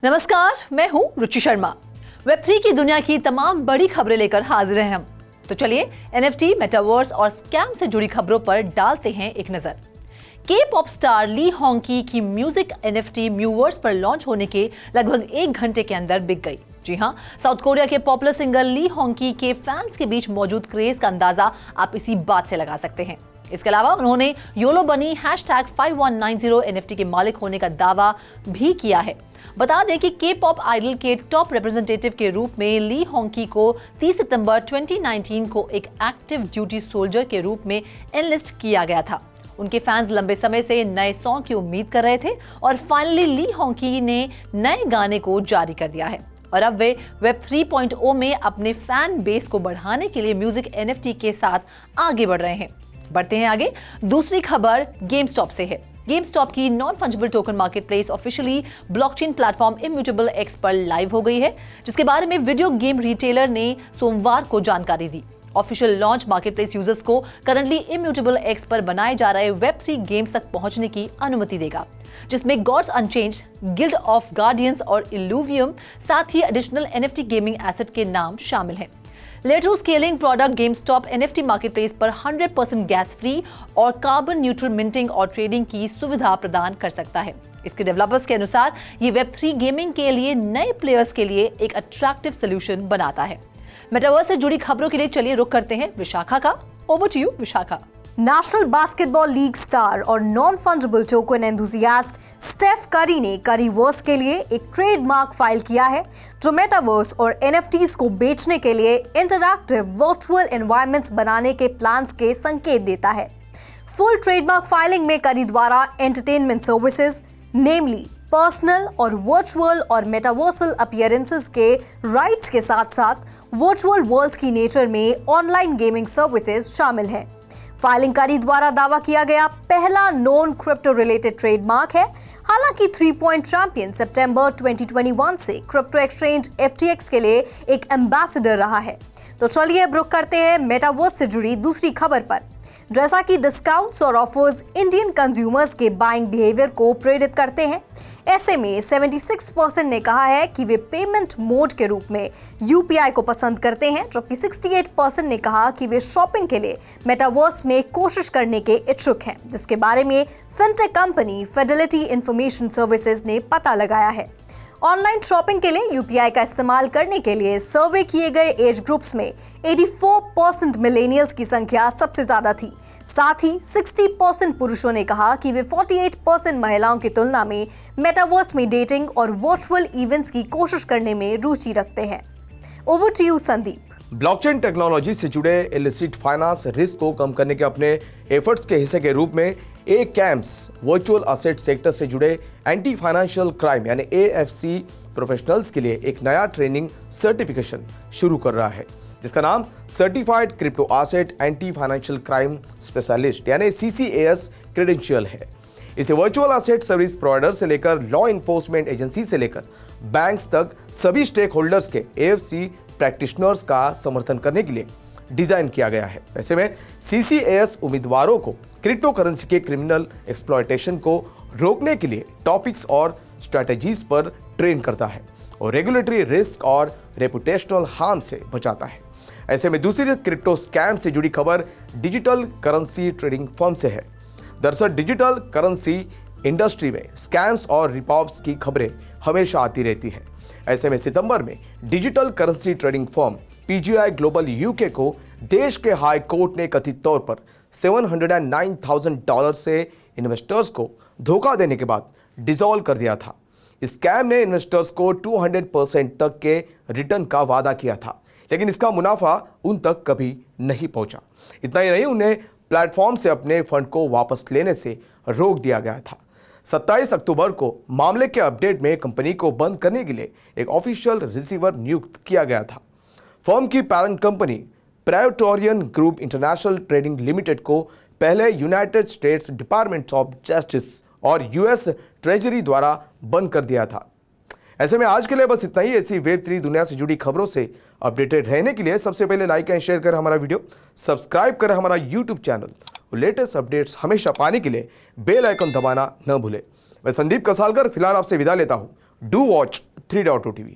नमस्कार, मैं हूं रुचि शर्मा। वेब3 की दुनिया की तमाम बड़ी खबरें लेकर हाजिर हैं हम। तो चलिए एनएफटी, मेटावर्स और स्कैम से जुड़ी खबरों पर डालते हैं एक नजर। के पॉप स्टार ली होंकी की म्यूजिक एनएफटी म्यूवर्स पर लॉन्च होने के लगभग 1 घंटे के अंदर बिक गई। जी हां, साउथ कोरिया के पॉपुलर सिंगर ली होंकी के फैंस के बीच मौजूद क्रेज का अंदाजा आप इसी बात से लगा सकते हैं। इसके अलावा उन्होंने योलो बनी #5190 एनएफटी के मालिक होने का दावा भी किया है। बता दें कि के पॉप आइडल के टॉप रिप्रेजेंटेटिव के रूप में ली होंकी को 30 सितंबर 2019 को एक एक्टिव ड्यूटी सोल्जर के रूप में एनलिस्ट किया गया था। उनके फैंस लंबे समय से नए सॉन्ग की उम्मीद कर रहे थे और फाइनली ली होंकी ने नए गाने को जारी कर दिया है और अब वे वेब 3.0 में अपने फैन बेस को बढ़ाने के लिए म्यूजिक एनएफटी के साथ आगे बढ़ रहे हैं। बढ़ते हैं आगे। दूसरी खबर गेमस्टॉप से है। गेमस्टॉप की non fungible token marketplace officially blockchain platform immutable x पर लाइव हो गई है, जिसके बारे में वीडियो गेम रिटेलर ने सोमवार को जानकारी दी। ऑफिशियल लॉन्च मार्केटप्लेस यूजर्स को करंटली इम्यूटेबल एक्स पर बनाए जा रहे वेब 3 गेम्स तक पहुंचने की अनुमति देगा, जिसमें Gods Unchained, Guild of Guardians और इल्यूवियम, साथ ही एडिशनल एनएफटी गेमिंग एसेट के नाम शामिल हैं। लेटर scaling product GameStop NFT marketplace पर 100% गैस फ्री और कार्बन न्यूट्रल मिंटिंग और ट्रेडिंग की सुविधा प्रदान कर सकता है। इसके डेवलपर्स के अनुसार ये वेब 3 गेमिंग के लिए नए प्लेयर्स के लिए एक अट्रैक्टिव सोल्यूशन बनाता है। मेटावर्स से जुड़ी खबरों के लिए चलिए रुक करते हैं विशाखा का। Over to you Vishakha. National basketball league star और non fungible token enthusiast Steph Curry ने करीवर्स के लिए एक ट्रेडमार्क फाइल किया है, जो मेटावर्स और एनएफटीज को बेचने के लिए इंटरैक्टिव वर्चुअल एनवायरनमेंट्स बनाने के प्लान्स के संकेत देता है। फुल ट्रेडमार्क फाइलिंग में करी द्वारा एंटरटेनमेंट सर्विसेज, नेमली पर्सनल और वर्चुअल और मेटावर्सल अपीयरेंसेस के राइट्स के साथ साथ वर्चुअल वर्ल्ड की नेचर में ऑनलाइन गेमिंग सर्विसेज शामिल हैं। फाइलिंग करी द्वारा दावा किया गया पहला नॉन क्रिप्टो रिलेटेड ट्रेडमार्क है। हालांकि 3 पॉइंट चैंपियन सितंबर 2021 से क्रिप्टो एक्सचेंज FTX के लिए एक एम्बेसडर रहा है। तो चलिए अब रुक करते हैं मेटावर्स से जुड़ी दूसरी खबर पर। जैसा कि डिस्काउंट्स और ऑफर्स इंडियन कंज्यूमर्स के बाइंग बिहेवियर को प्रेरित करते हैं, ऐसे में 76% ने कहा है कि वे पेमेंट मोड के रूप में UPI को पसंद करते हैं, जबकि 68% ने कहा कि वे शॉपिंग के लिए मेटावर्स में कोशिश करने के इच्छुक हैं, जिसके बारे में fintech company Fidelity information services ने पता लगाया है। ऑनलाइन शॉपिंग के लिए UPI का इस्तेमाल करने के लिए सर्वे किए गए एज ग्रुप्स में 84% मिलेनियल्स की संख्या सबसे ज्यादा थी। साथ ही 60% पुरुषों ने कहा कि वे 48% महिलाओं की तुलना में मेटावर्स में डेटिंग और वर्चुअल इवेंट्स की कोशिश करने में रुचि रखते हैं। Over to you Sandeep. Blockchain technology से जुड़े इलिसिट फाइनेंस रिस्क को कम करने के अपने एफर्ट्स के हिस्से के रूप में कैम्प्स वर्चुअल असेट सेक्टर से जुड़े एंटी फाइनेंशियल क्राइम यानी AFC प्रोफेशनल्स के लिए एक नया ट्रेनिंग सर्टिफिकेशन शुरू कर रहा है, जिसका नाम certified crypto asset anti financial crime specialist यानी CCAS क्रेडेंशियल है। इसे वर्चुअल एसेट सर्विस प्रोवाइडर से लेकर लॉ इन्फोर्समेंट एजेंसी से लेकर बैंक्स तक सभी स्टेक होल्डर्स के AFC प्रैक्टिशनर्स का समर्थन करने के लिए डिजाइन किया गया है। ऐसे में CCAS उम्मीदवारों को क्रिप्टो करेंसी के क्रिमिनल एक्सप्लॉयटेशन को रोकने के लिए टॉपिक्स और स्ट्रेटेजीज पर ट्रेन करता है और रेगुलेटरी रिस्क और रेपुटेशनल हार्म से बचाता है। ऐसे में दूसरी क्रिप्टो स्कैम से जुड़ी खबर डिजिटल करेंसी ट्रेडिंग फर्म से है। दरअसल डिजिटल करेंसी इंडस्ट्री में स्कैम्स और रिपॉप्स की खबरें हमेशा आती रहती हैं। ऐसे में सितंबर में digital currency trading firm PGI global UK को देश के हाई कोर्ट ने कथित तौर पर $709,000 से इन्वेस्टर्स को धोखा देने के बाद डिसॉल्व कर दिया था। इस स्कैम ने इन्वेस्टर्स को 200% तक के रिटर्न का वादा किया था, लेकिन इसका मुनाफा उन तक कभी नहीं पहुंचा। इतना ही नहीं, उन्हें प्लेटफॉर्म से अपने फंड को वापस लेने से रोक दिया गया था। 27 अक्टूबर को मामले के अपडेट में कंपनी को बंद करने के लिए एक ऑफिशियल रिसीवर नियुक्त किया गया था। फर्म की parent company Praetorian group international trading limited को पहले United States Department of Justice और US ट्रेजरी द्वारा बंद कर दिया था। ऐसे में आज के लिए बस इतना ही। ऐसी वेब 3 दुनिया से जुड़ी खबरों से अपडेटेड रहने के लिए सबसे पहले लाइक एंड शेयर करें हमारा वीडियो, सब्सक्राइब करें हमारा YouTube चैनल और लेटेस्ट अपडेट्स हमेशा पाने के लिए बेल आइकन दबाना न भूलें। मैं संदीप कसालकर फिलहाल आपसे विदा लेता हूँ। Do watch 3.2 TV।